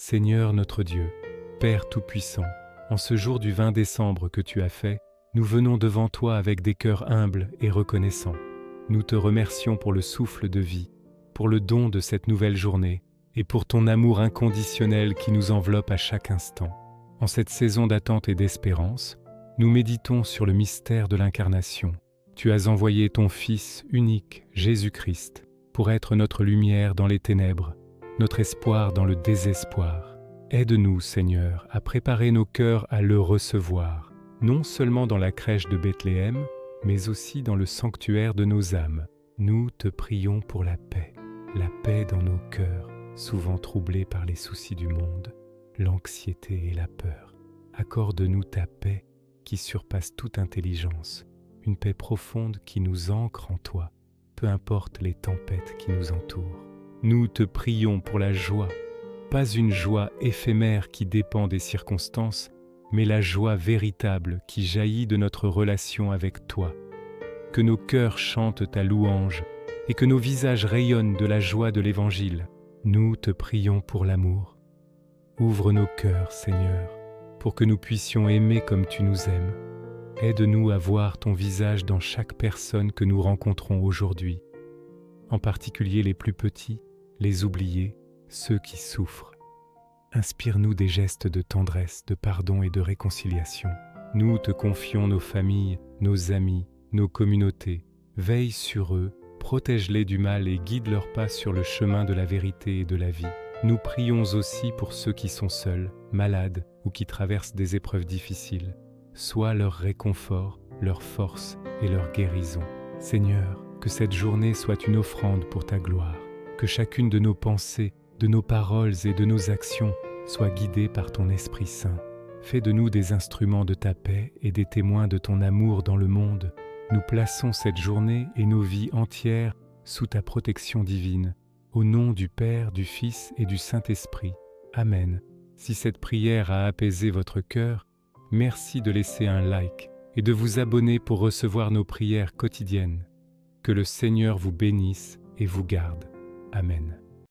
Seigneur notre Dieu, Père Tout-Puissant, en ce jour du 20 décembre que tu as fait, nous venons devant toi avec des cœurs humbles et reconnaissants. Nous te remercions pour le souffle de vie, pour le don de cette nouvelle journée et pour ton amour inconditionnel qui nous enveloppe à chaque instant. En cette saison d'attente et d'espérance, nous méditons sur le mystère de l'incarnation. Tu as envoyé ton Fils unique, Jésus-Christ, pour être notre lumière dans les ténèbres, notre espoir dans le désespoir. Aide-nous, Seigneur, à préparer nos cœurs à le recevoir, non seulement dans la crèche de Bethléem, mais aussi dans le sanctuaire de nos âmes. Nous te prions pour la paix dans nos cœurs, souvent troublés par les soucis du monde, l'anxiété et la peur. Accorde-nous ta paix qui surpasse toute intelligence, une paix profonde qui nous ancre en toi, peu importe les tempêtes qui nous entourent. Nous te prions pour la joie, pas une joie éphémère qui dépend des circonstances, mais la joie véritable qui jaillit de notre relation avec toi. Que nos cœurs chantent ta louange et que nos visages rayonnent de la joie de l'Évangile. Nous te prions pour l'amour. Ouvre nos cœurs, Seigneur, pour que nous puissions aimer comme tu nous aimes. Aide-nous à voir ton visage dans chaque personne que nous rencontrons aujourd'hui, en particulier les plus petits, les oubliés, ceux qui souffrent. Inspire-nous des gestes de tendresse, de pardon et de réconciliation. Nous te confions nos familles, nos amis, nos communautés. Veille sur eux, protège-les du mal et guide leurs pas sur le chemin de la vérité et de la vie. Nous prions aussi pour ceux qui sont seuls, malades ou qui traversent des épreuves difficiles. Sois leur réconfort, leur force et leur guérison. Seigneur, que cette journée soit une offrande pour ta gloire, que chacune de nos pensées, de nos paroles et de nos actions soit guidée par ton Esprit Saint. Fais de nous des instruments de ta paix et des témoins de ton amour dans le monde. Nous plaçons cette journée et nos vies entières sous ta protection divine. Au nom du Père, du Fils et du Saint-Esprit. Amen. Si cette prière a apaisé votre cœur, merci de laisser un like et de vous abonner pour recevoir nos prières quotidiennes. Que le Seigneur vous bénisse et vous garde. Amen.